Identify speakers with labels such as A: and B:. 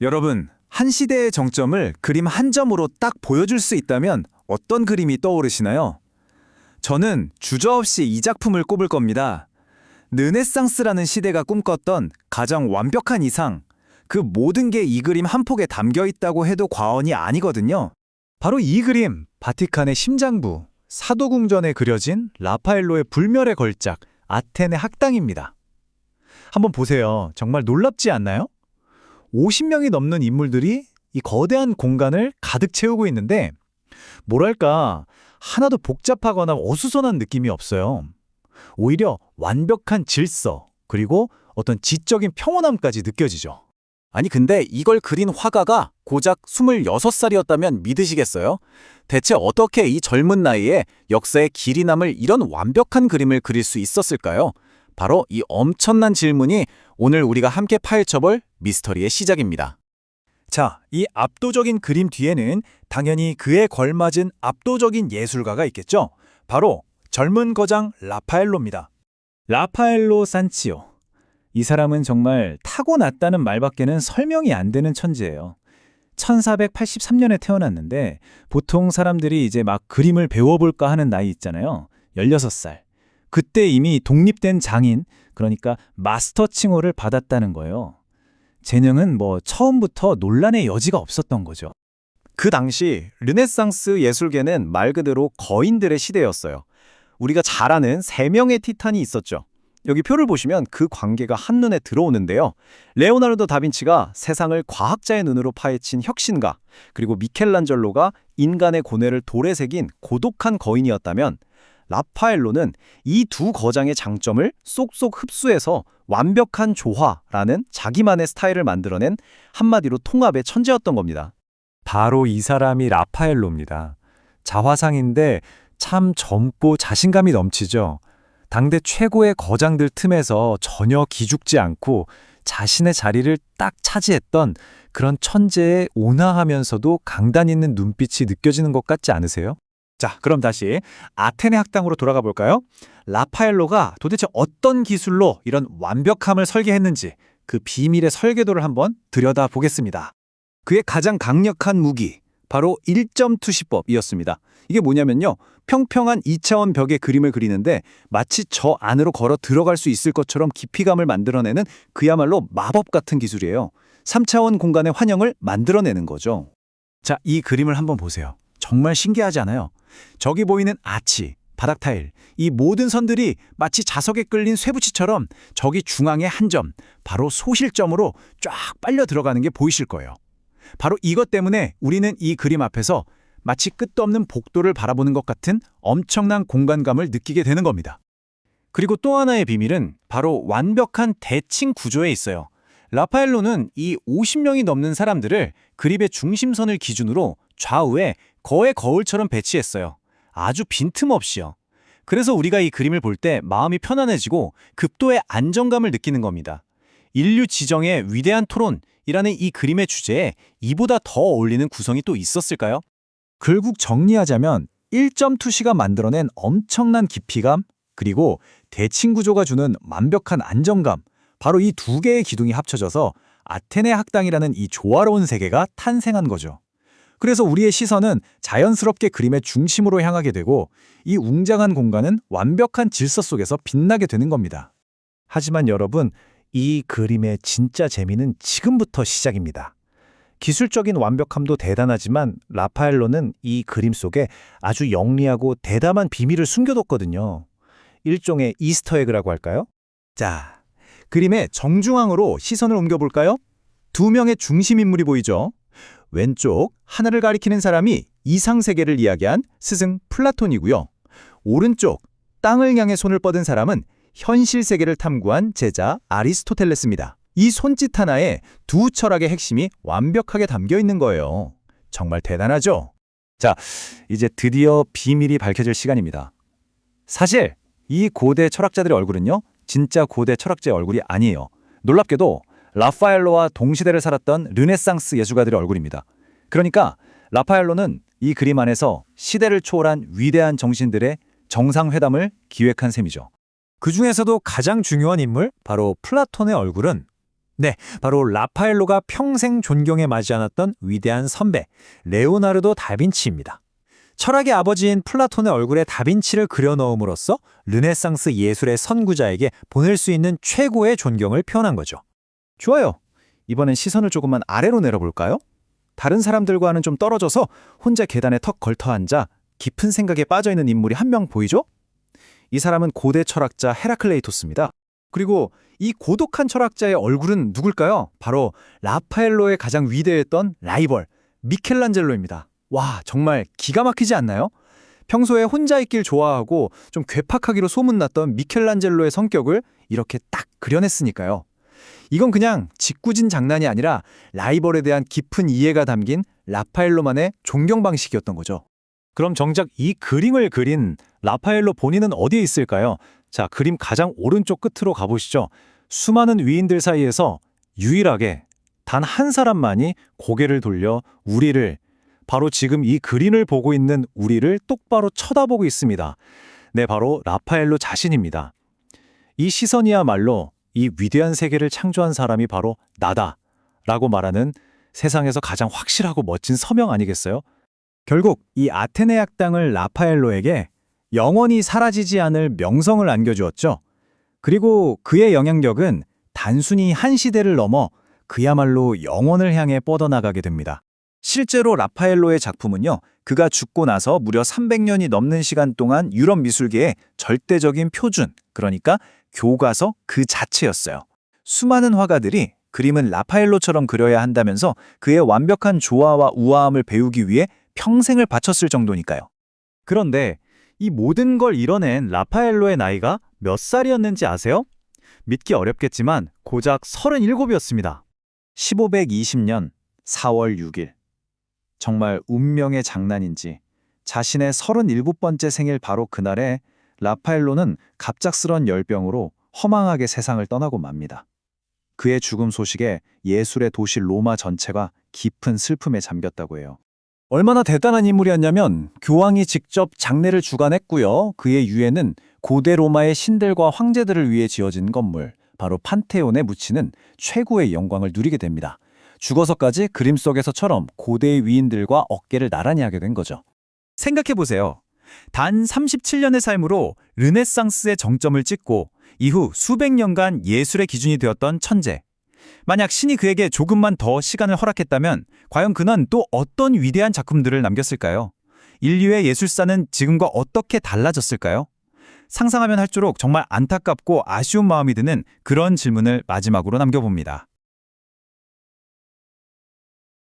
A: 여러분, 한 시대의 정점을 그림 한 점으로 딱 보여줄 수 있다면 어떤 그림이 떠오르시나요? 저는 주저없이 이 작품을 꼽을 겁니다. 르네상스라는 시대가 꿈꿨던 가장 완벽한 이상, 그 모든 게 이 그림 한 폭에 담겨 있다고 해도 과언이 아니거든요.
B: 바로 이 그림, 바티칸의 심장부, 사도궁전에 그려진 라파엘로의 불멸의 걸작, 아테네 학당입니다. 한번 보세요. 정말 놀랍지 않나요? 50명이 넘는 인물들이 이 거대한 공간을 가득 채우고 있는데 뭐랄까 하나도 복잡하거나 어수선한 느낌이 없어요. 오히려 완벽한 질서 그리고 어떤 지적인 평온함까지 느껴지죠.
C: 아니 근데 이걸 그린 화가가 고작 26살이었다면 믿으시겠어요? 대체 어떻게 이 젊은 나이에 역사의 길이 남을 이런 완벽한 그림을 그릴 수 있었을까요? 바로 이 엄청난 질문이 오늘 우리가 함께 파헤쳐볼 미스터리의 시작입니다.
B: 자, 이 압도적인 그림 뒤에는 당연히 그에 걸맞은 압도적인 예술가가 있겠죠. 바로 젊은 거장 라파엘로입니다. 라파엘로 산치오. 이 사람은 정말 타고났다는 말밖에는 설명이 안 되는 천재예요. 1483년에 태어났는데 보통 사람들이 이제 막 그림을 배워볼까 하는 나이 있잖아요. 16살. 그때 이미 독립된 장인, 그러니까 마스터 칭호를 받았다는 거예요. 재능은 처음부터 논란의 여지가 없었던 거죠.
C: 그 당시 르네상스 예술계는 말 그대로 거인들의 시대였어요. 우리가 잘 아는 세 명의 티탄이 있었죠. 여기 표를 보시면 그 관계가 한눈에 들어오는데요. 레오나르도 다빈치가 세상을 과학자의 눈으로 파헤친 혁신가, 그리고 미켈란젤로가 인간의 고뇌를 돌에 새긴 고독한 거인이었다면 라파엘로는 이 두 거장의 장점을 쏙쏙 흡수해서 완벽한 조화라는 자기만의 스타일을 만들어낸 한마디로 통합의 천재였던 겁니다.
B: 바로 이 사람이 라파엘로입니다. 자화상인데 참 젊고 자신감이 넘치죠. 당대 최고의 거장들 틈에서 전혀 기죽지 않고 자신의 자리를 딱 차지했던 그런 천재의 온화하면서도 강단 있는 눈빛이 느껴지는 것 같지 않으세요? 자, 그럼 다시 아테네 학당으로 돌아가 볼까요? 라파엘로가 도대체 어떤 기술로 이런 완벽함을 설계했는지 그 비밀의 설계도를 한번 들여다보겠습니다.
C: 그의 가장 강력한 무기, 바로 1점 투시법이었습니다. 이게 뭐냐면요. 평평한 2차원 벽에 그림을 그리는데 마치 저 안으로 걸어 들어갈 수 있을 것처럼 깊이감을 만들어내는 그야말로 마법 같은 기술이에요. 3차원 공간의 환영을 만들어내는 거죠.
B: 자, 이 그림을 한번 보세요. 정말 신기하지 않아요? 저기 보이는 아치, 바닥 타일, 이 모든 선들이 마치 자석에 끌린 쇠붙이처럼 저기 중앙에 한 점, 바로 소실점으로 쫙 빨려 들어가는 게 보이실 거예요. 바로 이것 때문에 우리는 이 그림 앞에서 마치 끝도 없는 복도를 바라보는 것 같은 엄청난 공간감을 느끼게 되는 겁니다. 그리고 또 하나의 비밀은 바로 완벽한 대칭 구조에 있어요. 라파엘로는 이 50명이 넘는 사람들을 그림의 중심선을 기준으로 좌우에 거의 거울처럼 배치했어요. 아주 빈틈없이요. 그래서 우리가 이 그림을 볼 때 마음이 편안해지고 극도의 안정감을 느끼는 겁니다. 인류 지정의 위대한 토론이라는 이 그림의 주제에 이보다 더 어울리는 구성이 또 있었을까요? 결국 정리하자면 1점 투시가 만들어낸 엄청난 깊이감, 그리고 대칭 구조가 주는 완벽한 안정감, 바로 이 두 개의 기둥이 합쳐져서 아테네 학당이라는 이 조화로운 세계가 탄생한 거죠. 그래서 우리의 시선은 자연스럽게 그림의 중심으로 향하게 되고 이 웅장한 공간은 완벽한 질서 속에서 빛나게 되는 겁니다. 하지만 여러분, 이 그림의 진짜 재미는 지금부터 시작입니다. 기술적인 완벽함도 대단하지만 라파엘로는 이 그림 속에 아주 영리하고 대담한 비밀을 숨겨뒀거든요. 일종의 이스터에그라고 할까요? 자, 그림의 정중앙으로 시선을 옮겨볼까요? 두 명의 중심 인물이 보이죠? 왼쪽 하늘을 가리키는 사람이 이상세계를 이야기한 스승 플라톤이고요. 오른쪽 땅을 향해 손을 뻗은 사람은 현실 세계를 탐구한 제자 아리스토텔레스입니다. 이 손짓 하나에 두 철학의 핵심이 완벽하게 담겨 있는 거예요. 정말 대단하죠? 자, 이제 드디어 비밀이 밝혀질 시간입니다. 사실 이 고대 철학자들의 얼굴은요, 진짜 고대 철학자의 얼굴이 아니에요. 놀랍게도 라파엘로와 동시대를 살았던 르네상스 예술가들의 얼굴입니다. 그러니까 라파엘로는 이 그림 안에서 시대를 초월한 위대한 정신들의 정상회담을 기획한 셈이죠. 그 중에서도 가장 중요한 인물, 바로 플라톤의 얼굴은
D: 바로 라파엘로가 평생 존경에 맞지 않았던 위대한 선배, 레오나르도 다빈치입니다. 철학의 아버지인 플라톤의 얼굴에 다빈치를 그려넣음으로써 르네상스 예술의 선구자에게 보낼 수 있는 최고의 존경을 표현한 거죠.
C: 좋아요. 이번엔 시선을 조금만 아래로 내려볼까요? 다른 사람들과는 좀 떨어져서 혼자 계단에 턱 걸터 앉아 깊은 생각에 빠져있는 인물이 한 명 보이죠? 이 사람은 고대 철학자 헤라클레이토스입니다. 그리고 이 고독한 철학자의 얼굴은 누굴까요? 바로 라파엘로의 가장 위대했던 라이벌 미켈란젤로입니다. 와, 정말 기가 막히지 않나요? 평소에 혼자 있길 좋아하고 좀 괴팍하기로 소문났던 미켈란젤로의 성격을 이렇게 딱 그려냈으니까요. 이건 그냥 짓궂은 장난이 아니라 라이벌에 대한 깊은 이해가 담긴 라파엘로만의 존경 방식이었던 거죠.
D: 그럼 정작 이 그림을 그린 라파엘로 본인은 어디에 있을까요? 자, 그림 가장 오른쪽 끝으로 가보시죠. 수많은 위인들 사이에서 유일하게 단 한 사람만이 고개를 돌려 우리를, 바로 지금 이 그림을 보고 있는 우리를 똑바로 쳐다보고 있습니다. 네, 바로 라파엘로 자신입니다. 이 시선이야말로 이 위대한 세계를 창조한 사람이 바로 나다 라고 말하는 세상에서 가장 확실하고 멋진 서명 아니겠어요?
B: 결국 이 아테네 학당을 라파엘로에게 영원히 사라지지 않을 명성을 안겨주었죠. 그리고 그의 영향력은 단순히 한 시대를 넘어 그야말로 영원을 향해 뻗어나가게 됩니다.
A: 실제로 라파엘로의 작품은요, 그가 죽고 나서 무려 300년이 넘는 시간 동안 유럽 미술계의 절대적인 표준, 그러니까 교과서 그 자체였어요. 수많은 화가들이 그림은 라파엘로처럼 그려야 한다면서 그의 완벽한 조화와 우아함을 배우기 위해 평생을 바쳤을 정도니까요.
B: 그런데 이 모든 걸 이뤄낸 라파엘로의 나이가 몇 살이었는지 아세요? 믿기 어렵겠지만 고작 37이었습니다.
A: 1520년 4월 6일. 정말 운명의 장난인지 자신의 37번째 생일 바로 그날에 라파엘로는 갑작스런 열병으로 허망하게 세상을 떠나고 맙니다. 그의 죽음 소식에 예술의 도시 로마 전체가 깊은 슬픔에 잠겼다고 해요.
B: 얼마나 대단한 인물이었냐면 교황이 직접 장례를 주관했고요. 그의 유해는 고대 로마의 신들과 황제들을 위해 지어진 건물, 바로 판테온에 묻히는 최고의 영광을 누리게 됩니다. 죽어서까지 그림 속에서처럼 고대의 위인들과 어깨를 나란히 하게 된 거죠. 생각해보세요. 단 37년의 삶으로 르네상스의 정점을 찍고 이후 수백 년간 예술의 기준이 되었던 천재. 만약 신이 그에게 조금만 더 시간을 허락했다면 과연 그는 또 어떤 위대한 작품들을 남겼을까요? 인류의 예술사는 지금과 어떻게 달라졌을까요? 상상하면 할수록 정말 안타깝고 아쉬운 마음이 드는 그런 질문을 마지막으로 남겨봅니다.